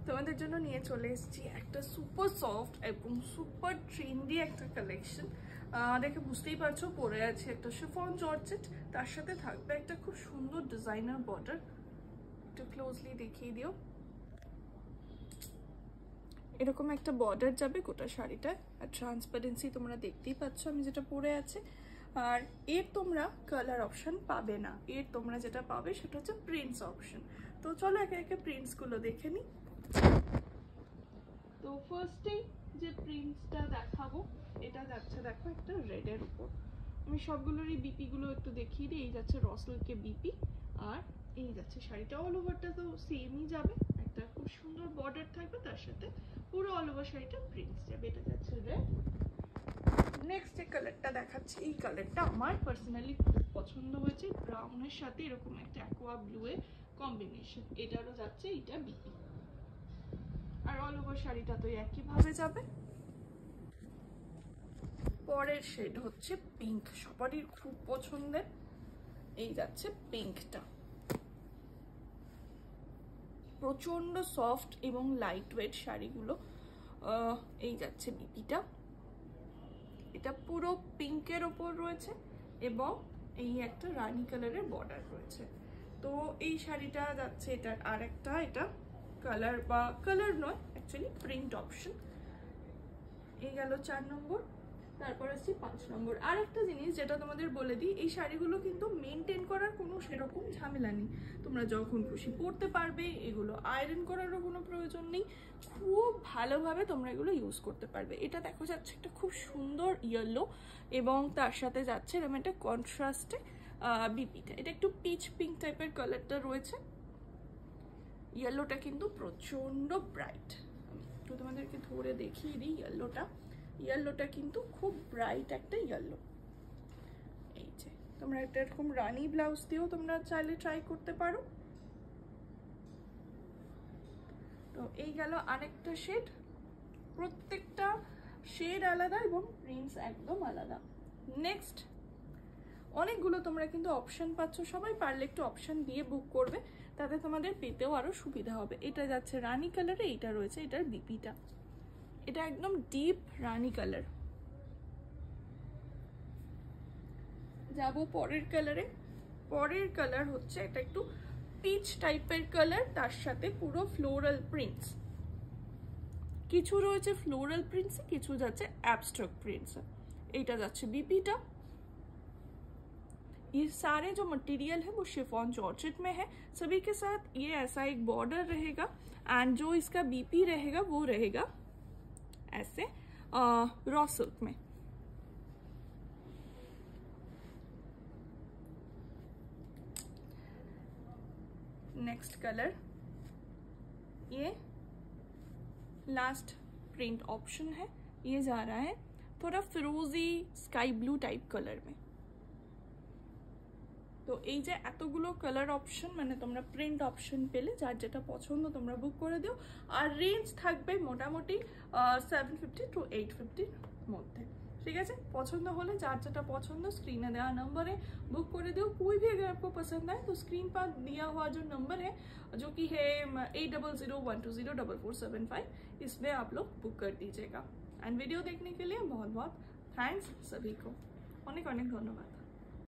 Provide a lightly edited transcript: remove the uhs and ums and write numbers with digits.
তোমাদের জন্য নিয়ে চলে এসেছি একটা সুপার সফট এবং সুপার ট্রেন্ডি একটা কালেকশন। দেখে বুঝতেই পারছো, পরে আছে একটা শিফন জর্জেট, তার সাথে থাকবে একটা খুব সুন্দর ডিজাইনার বর্ডার। একটু ক্লোজলি দেখিয়ে দিও, এরকম একটা বর্ডার যাবে গোটা শাড়িটা, আর ট্রান্সপারেন্সি তোমরা দেখতেই পাচ্ছ আমি যেটা পরে আছে। আর এর তোমরা কালার অপশন পাবে না, এর তোমরা যেটা পাবে সেটা হচ্ছে প্রিন্টস অপশন। তো চলো একে একে প্রিন্টসগুলো দেখে নিই। তো ফার্স্টেই যে প্রিন্টসটা দেখাবো, এটা যাচ্ছে দেখো একটা রেডের উপর। আমি সবগুলোরই বিপিগুলো একটু দেখিয়ে দিই। এই যাচ্ছে র সিল্কে বিপি, আর এই যাচ্ছে শাড়িটা অল ওভারটা তো সেমই যাবে, একটা খুব সুন্দর বর্ডার থাকবে, তার সাথে পুরো অল ওভার শাড়িটা প্রিন্টস যাবে। এটা যাচ্ছে রেড। নেক্সট যে কালারটা দেখাচ্ছি, এই কালারটা আমার পার্সোনালি খুব পছন্দ হয়েছে, ব্রাউনের সাথে এরকম একটা অ্যাকোয়া ব্লু এর কম্বিনেশন। এটারও যাচ্ছে এটা বিপি, আর অল ওভার শাড়িটা তো একইভাবে যাবে। পরের শেড হচ্ছে পিঙ্ক, সবারই খুব পছন্দের। এই যাচ্ছে পিঙ্কটা, প্রচন্ড সফট এবং লাইট ওয়েট শাড়িগুলো। এই যাচ্ছে বিপিটা, এটা পুরো পিঙ্কের ওপর রয়েছে এবং এই একটা রানী কালারের বর্ডার রয়েছে। তো এই শাড়িটা যাচ্ছে এটার আর একটা, এটা কালার বা কালার নয় অ্যাকচুয়ালি প্রিন্ট অপশন। এই গেল 4 নম্বর। তারপর আসছি 5 নম্বর। আর একটা জিনিস যেটা তোমাদের বলে দিই, এই শাড়িগুলো কিন্তু মেনটেন করার কোনো সেরকম ঝামেলা নেই, তোমরা যখন খুশি পরতে পারবে, এগুলো আয়রন করারও কোনো প্রয়োজন নেই, খুব ভালোভাবে তোমরা এগুলো ইউজ করতে পারবে। এটা দেখো যাচ্ছে একটা খুব সুন্দর ইয়েলো এবং তার সাথে যাচ্ছে এরকম একটা কন্ট্রাস্টে বিপিটা, এটা একটু পিচ পিঙ্ক টাইপের কালারটা রয়েছে। ইয়েলোটা কিন্তু প্রচন্ড ব্রাইট, তো তোমাদেরকে ধরে দেখিয়ে দিই। ইয়েলোটা কিন্তু খুব ব্রাইট একটা ইয়েলো। এই যে তোমরা একটা এরকম রানী ব্লাউজ দিয়েও তোমরা চাইলে ট্রাই করতে পারো। তো এই গেল আরেকটা শেড, প্রত্যেকটা শেড আলাদা এবং প্রিন্টস একদম আলাদা। নেক্সট অনেকগুলো তোমরা কিন্তু অপশন পাচ্ছ, সবাই পারলে একটু অপশন দিয়ে বুক করবে, তাতে তোমাদের পেতেও আরো সুবিধা হবে। এটা যাচ্ছে রানী কালারে, এইটা রয়েছে এটার বিপিটা, এটা একদম ডিপ রানী কালার। যাব পরের কালারে। পরের কালার হচ্ছে এটা একটু পিচ টাইপের কালার, তার সাথে পুরো ফ্লোরাল প্রিন্টস, কিছু রয়েছে ফ্লোরাল প্রিন্টস, কিছু যাচ্ছে অ্যাবস্ট্রাক্ট प्रिंट्स। এইটা যাচ্ছে বিপিটা। ये सारे जो मटेरियल है वो शिफॉन जॉर्जेट में है, सभी के साथ ये ऐसा एक बॉर्डर रहेगा, एंड जो इसका बीपी रहेगा वो रहेगा ऐसे रॉ सिल्क में। नेक्स्ट कलर, ये लास्ट प्रिंट ऑप्शन है, ये जा रहा है थोड़ा फिरोजी स्काई ब्लू टाइप कलर में। তো এই যে এতগুলো কালার অপশন, মানে তোমরা প্রিন্ট অপশন পেলে, যার যেটা পছন্দ তোমরা বুক করে দিও। আর রেঞ্জ থাকবে মোটামুটি 750 to 850 মধ্যে, ठीक है। पसंद होले जार जेटा पसंद स्क्रीन देवा नंबर है बुक कर दो। कोई भी अगर आपको पसंद आए तो स्क्रीन पर दिया हुआ जो नंबर है जो कि है 8001204475, इसमें आप लोग बुक कर दीजिएगा। एंड वीडियो देखने के लिए बहुत बहुत थैंक्स सभी को, अनेक अनेक धन्यवाद।